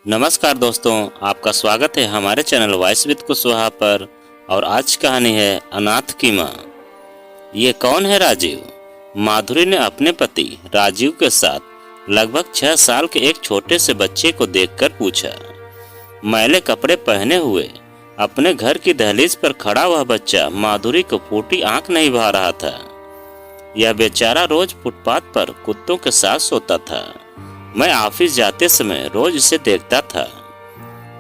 नमस्कार दोस्तों, आपका स्वागत है हमारे चैनल वॉइस विद कुशवाहा पर। और आज की कहानी है अनाथ की माँ। ये कौन है राजीव? माधुरी ने अपने पति राजीव के साथ लगभग 6 साल के एक छोटे से बच्चे को देखकर पूछा। मैले कपड़े पहने हुए अपने घर की दहलीज पर खड़ा हुआ बच्चा माधुरी को फूटी आंख नहीं बहा रहा था। यह बेचारा रोज फुटपाथ पर कुत्तों के साथ सोता था। मैं ऑफिस जाते समय रोज इसे देखता था।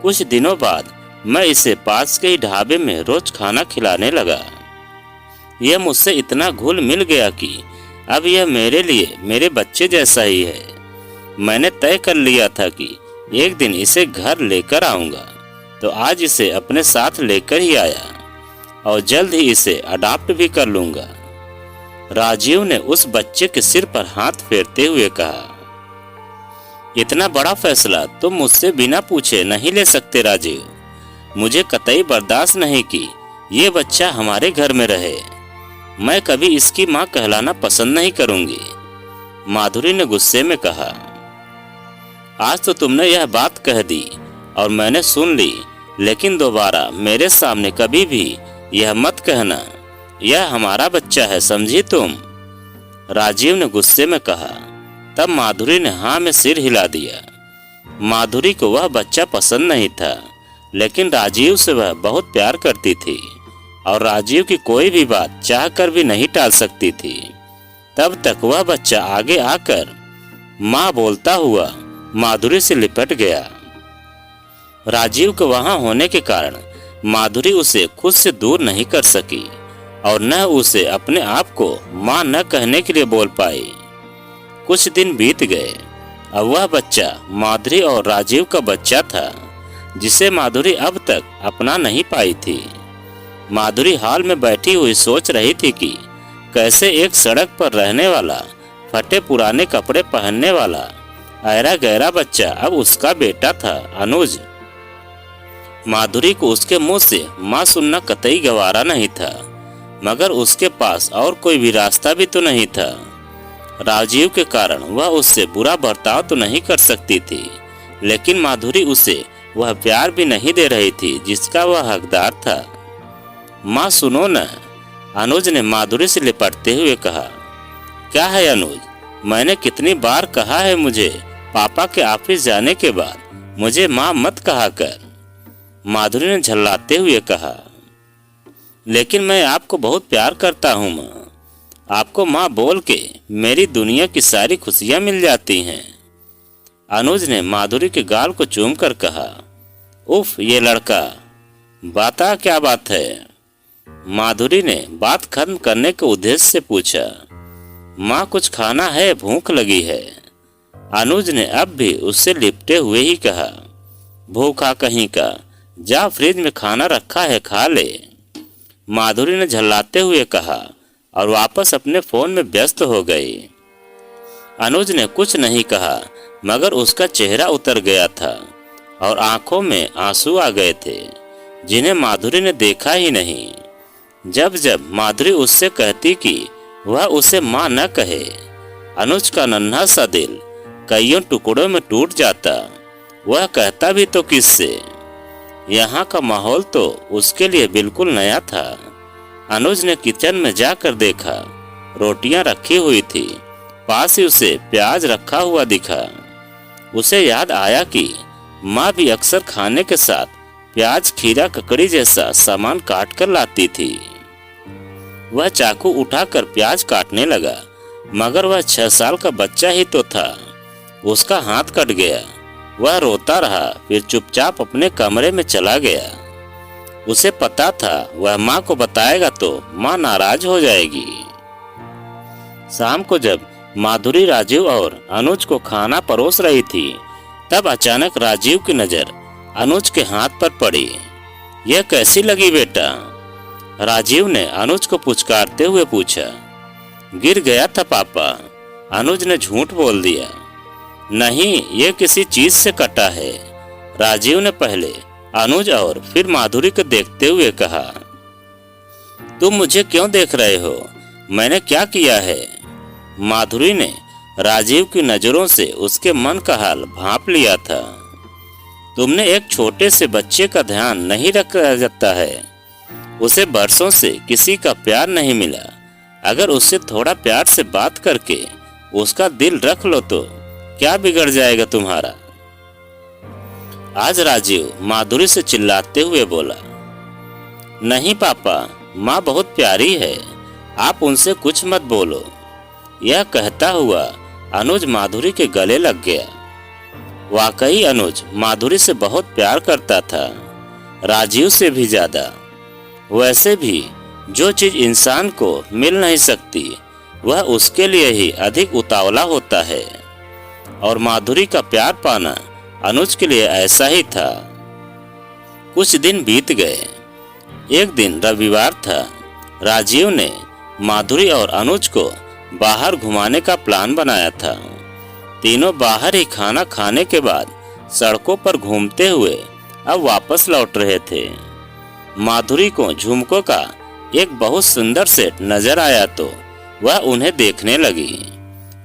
कुछ दिनों बाद मैं इसे पास के ही ढाबे में रोज खाना खिलाने लगा। यह मुझसे इतना घुल मिल गया कि अब यह मेरे लिए मेरे बच्चे जैसा ही है। मैंने तय कर लिया था कि एक दिन इसे घर लेकर आऊंगा, तो आज इसे अपने साथ लेकर ही आया और जल्द ही इसे अडॉप्ट भी कर लूंगा। राजीव ने उस बच्चे के सिर पर हाथ फेरते हुए कहा, इतना बड़ा फैसला तुम मुझसे बिना पूछे नहीं ले सकते राजीव। मुझे कतई बर्दाश्त नहीं कि ये बच्चा हमारे घर में रहे। मैं कभी इसकी माँ कहलाना पसंद नहीं करूंगी, माधुरी ने गुस्से में कहा। आज तो तुमने यह बात कह दी और मैंने सुन ली, लेकिन दोबारा मेरे सामने कभी भी यह मत कहना। यह हमारा बच्चा है, समझी तुम? राजीव ने गुस्से में कहा। तब माधुरी ने हाँ में सिर हिला दिया। माधुरी को वह बच्चा पसंद नहीं था, लेकिन राजीव से वह बहुत प्यार करती थी और राजीव की कोई भी बात चाहकर भी नहीं टाल सकती थी। तब तक वह बच्चा आगे आकर माँ बोलता हुआ माधुरी से लिपट गया। राजीव के वहां होने के कारण माधुरी उसे खुद से दूर नहीं कर सकी और न उसे अपने आप को माँ न कहने के लिए बोल पाई। कुछ दिन बीत गए। अब वह बच्चा माधुरी और राजीव का बच्चा था, जिसे माधुरी अब तक अपना नहीं पाई थी। माधुरी हॉल में बैठी हुई सोच रही थी कि कैसे एक सड़क पर रहने वाला, फटे पुराने कपड़े पहनने वाला ऐरा गहरा बच्चा अब उसका बेटा था, अनुज। माधुरी को उसके मुंह से माँ सुनना कतई गवारा नहीं था, मगर उसके पास और कोई भी रास्ता भी तो नहीं था। राजीव के कारण वह उससे बुरा बर्ताव तो नहीं कर सकती थी, लेकिन माधुरी उसे वह प्यार भी नहीं दे रही थी जिसका वह हकदार था। माँ सुनो न, अनुज ने माधुरी से लिपटते हुए कहा। क्या है अनुज? मैंने कितनी बार कहा है मुझे पापा के ऑफिस जाने के बाद मुझे माँ मत कहा कर। माधुरी ने झल्लाते हुए कहा। लेकिन मैं आपको बहुत प्यार करता हूँ माँ। आपको माँ बोल के मेरी दुनिया की सारी खुशियाँ मिल जाती हैं। अनुज ने माधुरी के गाल को चूम कर कहा। उफ, ये लड़का, बता क्या बात है? माधुरी ने बात खत्म करने के उद्देश्य से पूछा। माँ कुछ खाना है, भूख लगी है। अनुज ने अब भी उससे लिपटे हुए ही कहा। भूखा कहीं का, जा फ्रिज में खाना रखा है, खा ले। माधुरी ने झल्लाते हुए कहा और वापस अपने फोन में व्यस्त हो गई। अनुज ने कुछ नहीं कहा, मगर उसका चेहरा उतर गया था और आंखों में आंसू आ गए थे, जिन्हें माधुरी ने देखा ही नहीं। जब जब माधुरी उससे कहती कि वह उसे माँ न कहे, अनुज का नन्हा सा दिल कईयों टुकड़ों में टूट जाता। वह कहता भी तो किससे? यहाँ का माहौल तो उसके लिए बिल्कुल नया था। अनुज ने किचन में जाकर देखा, रोटियां रखी हुई थी, पास ही उसे प्याज रखा हुआ दिखा। उसे याद आया कि माँ भी अक्सर खाने के साथ प्याज, खीरा, ककड़ी जैसा सामान काट कर लाती थी। वह चाकू उठाकर प्याज काटने लगा, मगर वह 6 साल का बच्चा ही तो था। उसका हाथ कट गया। वह रोता रहा, फिर चुपचाप अपने कमरे में चला गया। उसे पता था वह माँ को बताएगा तो माँ नाराज हो जाएगी। शाम को जब माधुरी राजीव और अनुज को खाना परोस रही थी, तब अचानक राजीव की नजर अनुज के हाथ पर पड़ी। यह कैसी लगी बेटा? राजीव ने अनुज को पुचकारते हुए पूछा। गिर गया था पापा, अनुज ने झूठ बोल दिया। नहीं, ये किसी चीज से कटा है, राजीव ने पहले अनुज और फिर माधुरी को देखते हुए कहा। तुम मुझे क्यों देख रहे हो? मैंने क्या किया है? माधुरी ने राजीव की नजरों से उसके मन का हाल भांप लिया था। तुमने एक छोटे से बच्चे का ध्यान नहीं रखा जाता है। उसे बरसों से किसी का प्यार नहीं मिला। अगर उससे थोड़ा प्यार से बात करके उसका दिल रख लो तो क्या बिगड़ जाएगा तुम्हारा। आज राजीव माधुरी से चिल्लाते हुए बोला, नहीं पापा, माँ बहुत प्यारी है, आप उनसे कुछ मत बोलो। यह कहता हुआ अनुज माधुरी के गले लग गया। वाकई अनुज माधुरी से बहुत प्यार करता था, राजीव से भी ज्यादा। वैसे भी जो चीज इंसान को मिल नहीं सकती वह उसके लिए ही अधिक उतावला होता है, और माधुरी का प्यार पाना अनुज के लिए ऐसा ही था। कुछ दिन बीत गए। एक दिन रविवार था। राजीव ने माधुरी और अनुज को बाहर घुमाने का प्लान बनाया था। तीनों बाहर ही खाना खाने के बाद सड़कों पर घूमते हुए अब वापस लौट रहे थे। माधुरी को झुमकों का एक बहुत सुंदर सेट नजर आया तो वह उन्हें देखने लगी,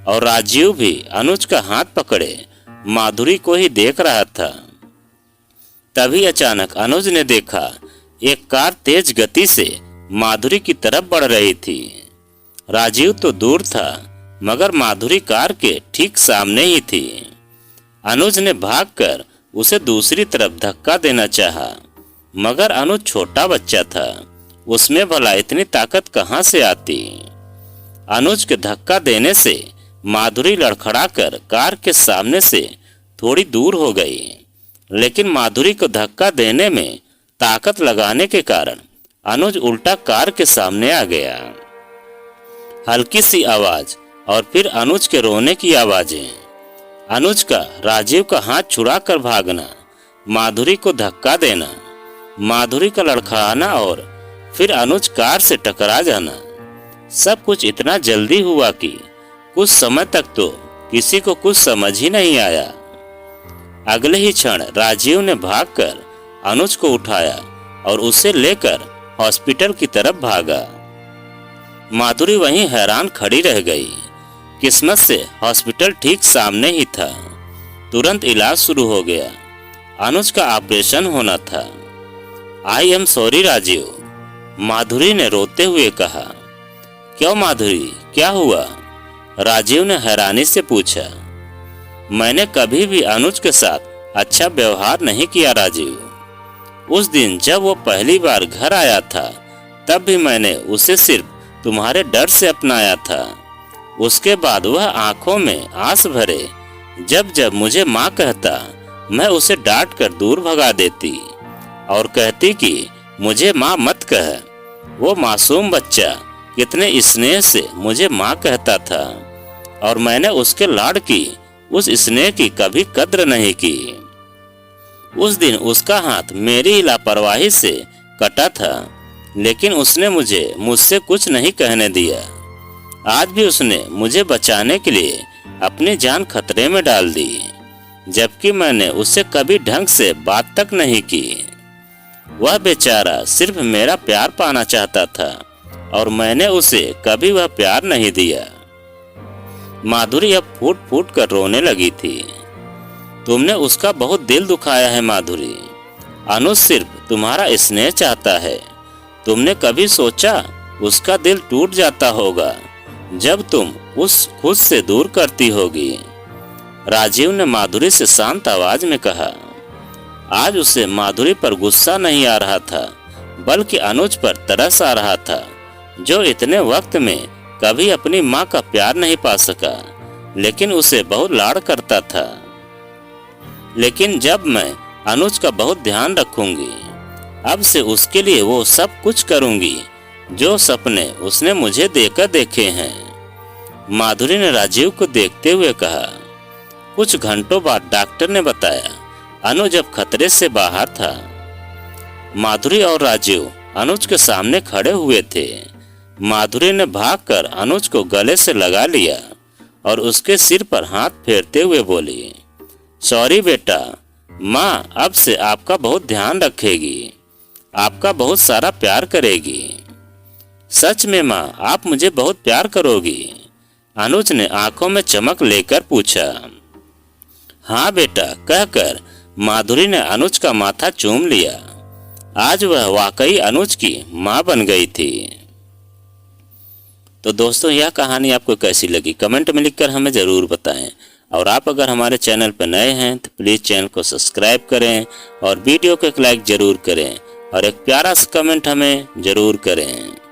और राजीव भी अनुज का हाथ पकड़े माधुरी को ही देख रहा था। तभी अचानक अनुज ने देखा एक कार तेज गति से माधुरी की तरफ बढ़ रही थी। राजीव तो दूर था, मगर माधुरी कार के ठीक सामने ही थी। अनुज ने भागकर उसे दूसरी तरफ धक्का देना चाहा, मगर अनुज छोटा बच्चा था, उसमें भला इतनी ताकत कहां से आती। अनुज के धक्का देने से माधुरी लड़खड़ाकर कार के सामने से थोड़ी दूर हो गई, लेकिन माधुरी को धक्का देने में ताकत लगाने के कारण अनुज उल्टा कार के सामने आ गया। हल्की सी आवाज और फिर अनुज के रोने की आवाजें। अनुज का राजीव का हाथ छुड़ाकर भागना, माधुरी को धक्का देना, माधुरी का लड़खड़ाना और फिर अनुज कार से टकरा जाना, सब कुछ इतना जल्दी हुआ कि कुछ समय तक तो किसी को कुछ समझ ही नहीं आया। अगले ही क्षण राजीव ने भागकर अनुज को उठाया और उसे लेकर हॉस्पिटल की तरफ भागा। माधुरी वहीं हैरान खड़ी रह गई। किस्मत से हॉस्पिटल ठीक सामने ही था। तुरंत इलाज शुरू हो गया। अनुज का ऑपरेशन होना था। आई एम सॉरी राजीव, माधुरी ने रोते हुए कहा। क्यों माधुरी, क्या हुआ? राजीव ने हैरानी से पूछा। मैंने कभी भी अनुज के साथ अच्छा व्यवहार नहीं किया राजीव। उस दिन जब वो पहली बार घर आया था तब भी मैंने उसे सिर्फ तुम्हारे डर से अपनाया था। उसके बाद वह आंखों में आंस भरे जब जब मुझे माँ कहता, मैं उसे डांट कर दूर भगा देती और कहती कि मुझे माँ मत कह। वो मासूम बच्चा कितने स्नेह से मुझे माँ कहता था, और मैंने उसके लाड की, उस स्नेह की कभी कद्र नहीं की। उस दिन उसका हाथ मेरी लापरवाही से कटा था, लेकिन उसने मुझसे कुछ नहीं कहने दिया। आज भी उसने मुझे बचाने के लिए अपनी जान खतरे में डाल दी, जबकि मैंने उससे कभी ढंग से बात तक नहीं की। वह बेचारा सिर्फ मेरा प्यार पाना चाहता था, और मैंने उसे कभी वह प्यार नहीं दिया। माधुरी अब फूट फूट कर रोने लगी थी। तुमने उसका बहुत दिल दुखाया है माधुरी। अनुज सिर्फ तुम्हारा स्नेह चाहता है। तुमने कभी सोचा उसका दिल टूट जाता होगा जब तुम उस खुद से दूर करती होगी? राजीव ने माधुरी से शांत आवाज में कहा। आज उसे माधुरी पर गुस्सा नहीं आ रहा था, बल्कि अनुज पर तरस आ रहा था, जो इतने वक्त में कभी अपनी माँ का प्यार नहीं पा सका, लेकिन उसे बहुत लाड़ करता था। लेकिन जब मैं अनुज का बहुत ध्यान रखूंगी, अब से उसके लिए वो सब कुछ करूंगी जो सपने उसने मुझे देकर देखे हैं। माधुरी ने राजीव को देखते हुए कहा। कुछ घंटों बाद डॉक्टर ने बताया अनुज अब खतरे से बाहर था। माधुरी और राजीव अनुज के सामने खड़े हुए थे। माधुरी ने भागकर अनुज को गले से लगा लिया और उसके सिर पर हाथ फेरते हुए बोली, सॉरी बेटा, माँ अब से आपका बहुत ध्यान रखेगी, आपका बहुत सारा प्यार करेगी। सच में माँ, आप मुझे बहुत प्यार करोगी? अनुज ने आंखों में चमक लेकर पूछा। हाँ बेटा, कहकर माधुरी ने अनुज का माथा चूम लिया। आज वह वाकई अनुज की मां बन गई थी। तो दोस्तों, यह कहानी आपको कैसी लगी कमेंट में लिखकर हमें ज़रूर बताएं। और आप अगर हमारे चैनल पर नए हैं तो प्लीज़ चैनल को सब्सक्राइब करें और वीडियो को एक लाइक ज़रूर करें और एक प्यारा सा कमेंट हमें ज़रूर करें।